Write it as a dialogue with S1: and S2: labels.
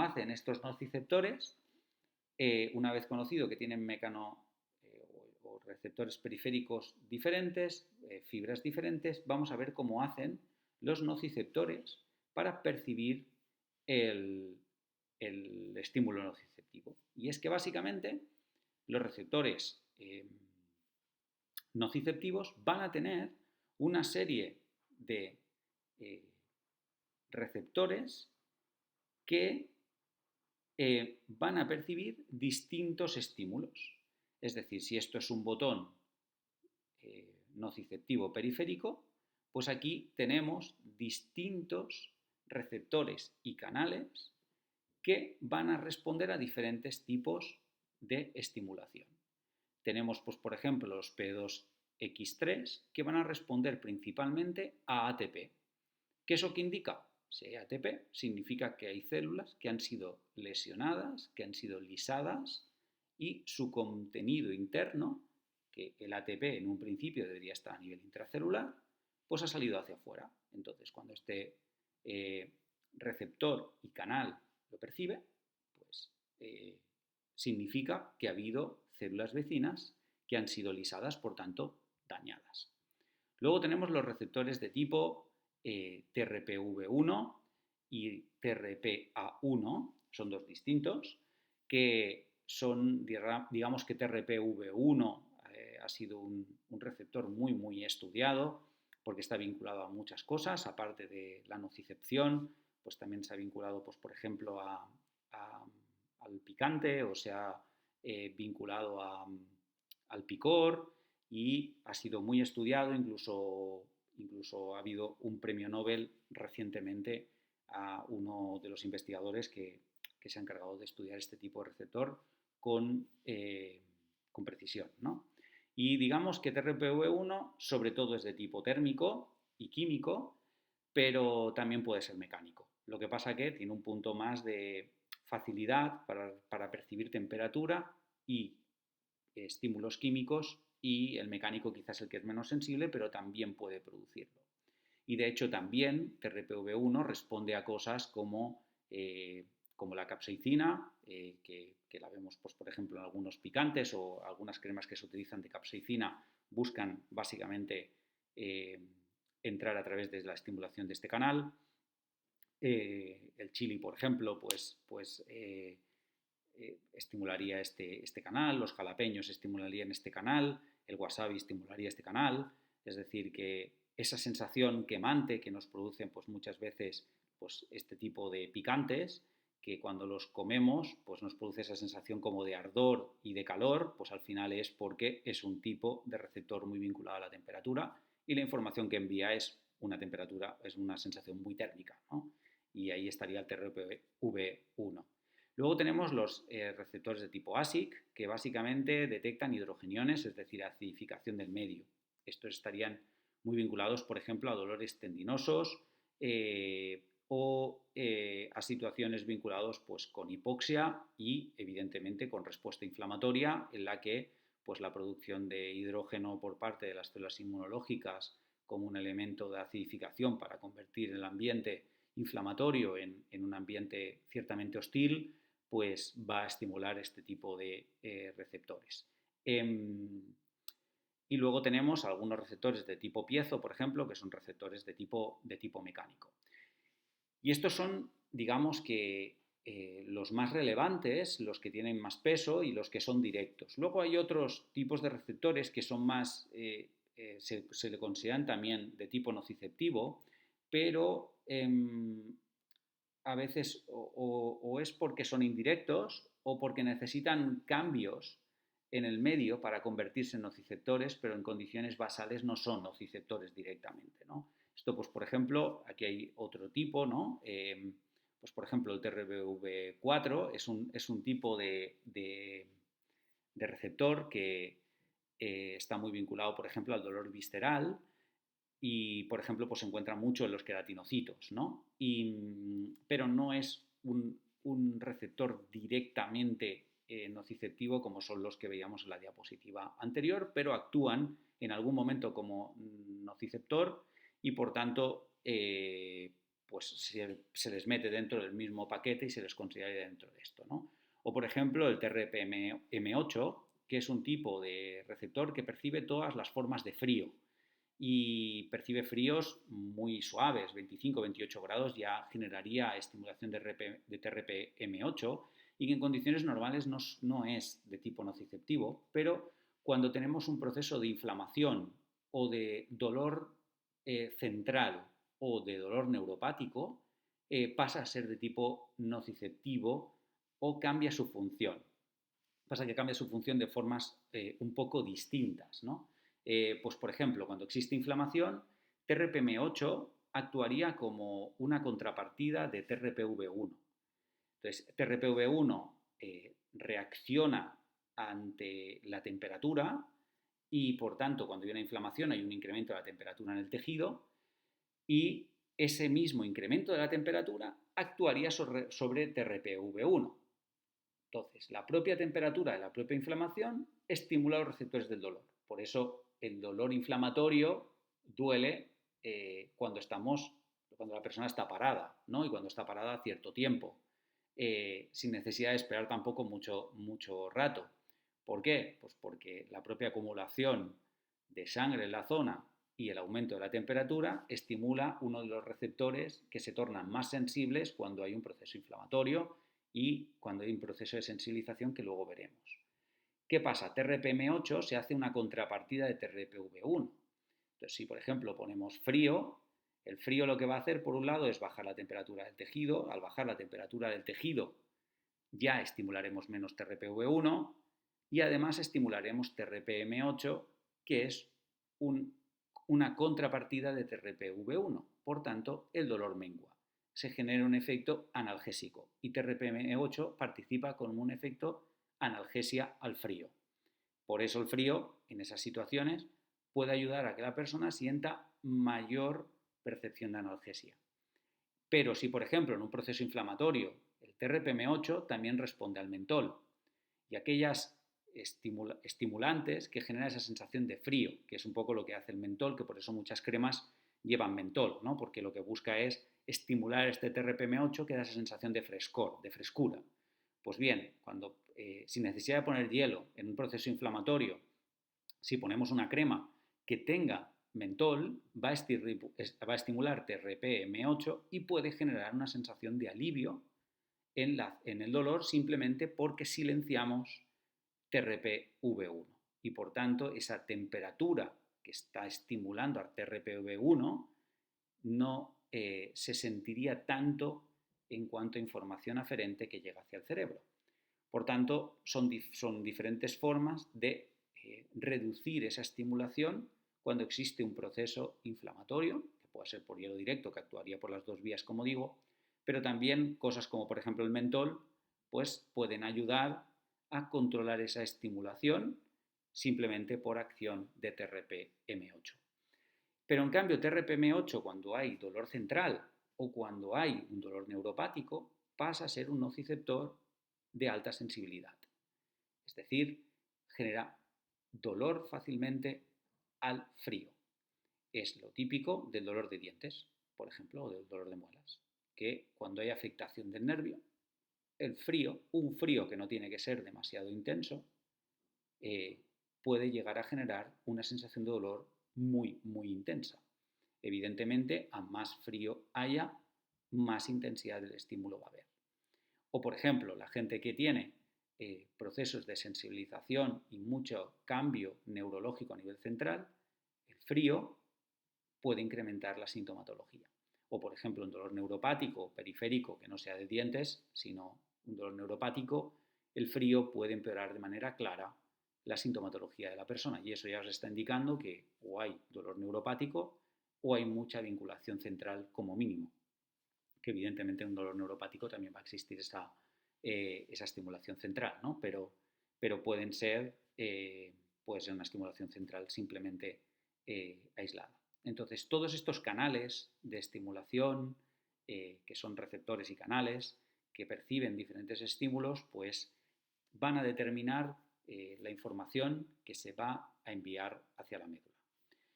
S1: hacen estos nociceptores, una vez conocido que tienen o receptores periféricos diferentes, fibras diferentes, vamos a ver cómo hacen los nociceptores para percibir el, el estímulo nociceptivo. Y es que básicamente los receptores nociceptivos van a tener una serie de eh, receptores que van a percibir distintos estímulos. Es decir, si esto es un botón nociceptivo periférico, pues aquí tenemos distintos receptores y canales que van a responder a diferentes tipos de estimulación. Tenemos, pues, por ejemplo, los P2X3 que van a responder principalmente a ATP. ¿Qué es eso que indica? Si hay ATP, significa que hay células que han sido lesionadas, que han sido lisadas y su contenido interno, que el ATP en un principio debería estar a nivel intracelular, pues ha salido hacia afuera. Entonces, cuando este receptor y canal lo percibe, pues significa que ha habido células vecinas que han sido lisadas, por tanto, dañadas. Luego tenemos los receptores de tipo TRPV1 y TRPA1, son dos distintos, que son, digamos que TRPV1 ha sido un receptor muy estudiado porque está vinculado a muchas cosas, aparte de la nocicepción, pues también se ha vinculado, pues, por ejemplo, al picante, o se ha vinculado al picor, y ha sido muy estudiado, incluso ha habido un premio Nobel recientemente a uno de los investigadores que se ha encargado de estudiar este tipo de receptor con precisión, ¿no? Y digamos que TRPV1 sobre todo es de tipo térmico y químico, pero también puede ser mecánico. Lo que pasa que tiene un punto más de facilidad para percibir temperatura y estímulos químicos, y el mecánico quizás el que es menos sensible, pero también puede producirlo. Y de hecho también TRPV1 responde a cosas como la capsaicina, que la vemos, pues, por ejemplo, en algunos picantes, o algunas cremas que se utilizan de capsaicina buscan básicamente entrar a través de la estimulación de este canal. El chili, por ejemplo, estimularía este canal, los jalapeños estimularían este canal, el wasabi estimularía este canal. Es decir, que esa sensación quemante que nos producen, pues, muchas veces, pues, este tipo de picantes, que cuando los comemos pues nos produce esa sensación como de ardor y de calor, pues al final es porque es un tipo de receptor muy vinculado a la temperatura, y la información que envía es una temperatura, es una sensación muy térmica, ¿no? Y ahí estaría el TRPV1. Luego tenemos los receptores de tipo ASIC, que básicamente detectan hidrogeniones, es decir, acidificación del medio. Estos estarían muy vinculados, por ejemplo, a dolores tendinosos a situaciones vinculadas, pues, con hipoxia y, evidentemente, con respuesta inflamatoria, en la que, pues, la producción de hidrógeno por parte de las células inmunológicas como un elemento de acidificación para convertir el ambiente inflamatorio en un ambiente ciertamente hostil, pues va a estimular este tipo de receptores. Y luego tenemos algunos receptores de tipo piezo, por ejemplo, que son receptores de tipo mecánico. Y estos son, digamos que, los más relevantes, los que tienen más peso y los que son directos. Luego hay otros tipos de receptores que son más, se le consideran también de tipo nociceptivo, pero a veces o es porque son indirectos o porque necesitan cambios en el medio para convertirse en nociceptores, pero en condiciones basales no son nociceptores directamente, ¿no? Esto, pues, por ejemplo, aquí hay otro tipo, ¿no? Pues, por ejemplo, el TRPV4 es un tipo de receptor que está muy vinculado, por ejemplo, al dolor visceral, y, por ejemplo, pues se encuentra mucho en los queratinocitos, ¿no? Pero no es un receptor directamente nociceptivo como son los que veíamos en la diapositiva anterior, pero actúan en algún momento como nociceptor, y por tanto pues se les mete dentro del mismo paquete y se les considera dentro de esto, ¿no? O, por ejemplo, el TRPM8, que es un tipo de receptor que percibe todas las formas de frío y percibe fríos muy suaves, 25-28 grados ya generaría estimulación de TRPM8 y que en condiciones normales no es de tipo nociceptivo, pero cuando tenemos un proceso de inflamación o de dolor central o de dolor neuropático, pasa a ser de tipo nociceptivo o cambia su función. Pasa que cambia su función de formas un poco distintas, ¿no? Pues por ejemplo, cuando existe inflamación, TRPM8 actuaría como una contrapartida de TRPV1. Entonces, TRPV1 reacciona ante la temperatura y, por tanto, cuando hay una inflamación hay un incremento de la temperatura en el tejido y ese mismo incremento de la temperatura actuaría sobre TRPV1. Entonces, la propia temperatura de la propia inflamación estimula los receptores del dolor. Por eso el dolor inflamatorio duele cuando la persona está parada, ¿no? Y cuando está parada cierto tiempo, sin necesidad de esperar tampoco mucho rato. ¿Por qué? Pues porque la propia acumulación de sangre en la zona y el aumento de la temperatura estimula uno de los receptores que se tornan más sensibles cuando hay un proceso inflamatorio y cuando hay un proceso de sensibilización que luego veremos. ¿Qué pasa? TRPM8 se hace una contrapartida de TRPV1. Entonces, si por ejemplo ponemos frío, el frío lo que va a hacer por un lado es bajar la temperatura del tejido. Al bajar la temperatura del tejido ya estimularemos menos TRPV1 y además estimularemos TRPM8, que es una contrapartida de TRPV1. Por tanto, el dolor mengua. Se genera un efecto analgésico y TRPM8 participa con un efecto analgesia al frío. Por eso el frío, en esas situaciones, puede ayudar a que la persona sienta mayor percepción de analgesia. Pero si, por ejemplo, en un proceso inflamatorio, el TRPM8 también responde al mentol y aquellas estimulantes que generan esa sensación de frío, que es un poco lo que hace el mentol, que por eso muchas cremas llevan mentol, ¿no? Porque lo que busca es estimular este TRPM8 que da esa sensación de frescor, de frescura. Pues bien, sin necesidad de poner hielo en un proceso inflamatorio, si ponemos una crema que tenga mentol, va a estimular TRPM8 y puede generar una sensación de alivio en el dolor simplemente porque silenciamos TRPV1 y por tanto esa temperatura que está estimulando a TRPV1 no se sentiría tanto en cuanto a información aferente que llega hacia el cerebro. Por tanto, son diferentes formas de reducir esa estimulación cuando existe un proceso inflamatorio, que puede ser por hielo directo, que actuaría por las dos vías, como digo, pero también cosas como por ejemplo el mentol, pues pueden ayudar a controlar esa estimulación simplemente por acción de TRPM8. Pero en cambio TRPM8 cuando hay dolor central o cuando hay un dolor neuropático pasa a ser un nociceptor de alta sensibilidad. Es decir, genera dolor fácilmente al frío. Es lo típico del dolor de dientes, por ejemplo, o del dolor de muelas, que cuando hay afectación del nervio, el frío, un frío que no tiene que ser demasiado intenso, puede llegar a generar una sensación de dolor muy intensa. Evidentemente, a más frío haya, más intensidad del estímulo va a haber. O, por ejemplo, la gente que tiene procesos de sensibilización y mucho cambio neurológico a nivel central, el frío puede incrementar la sintomatología. O, por ejemplo, un dolor neuropático periférico que no sea de dientes, sino un dolor neuropático, el frío puede empeorar de manera clara la sintomatología de la persona y eso ya os está indicando que o hay dolor neuropático o hay mucha vinculación central como mínimo, que evidentemente en un dolor neuropático también va a existir esa estimulación central, ¿no? Pero puede ser una estimulación central simplemente aislada. Entonces, todos estos canales de estimulación, que son receptores y canales, que perciben diferentes estímulos, pues van a determinar la información que se va a enviar hacia la médula.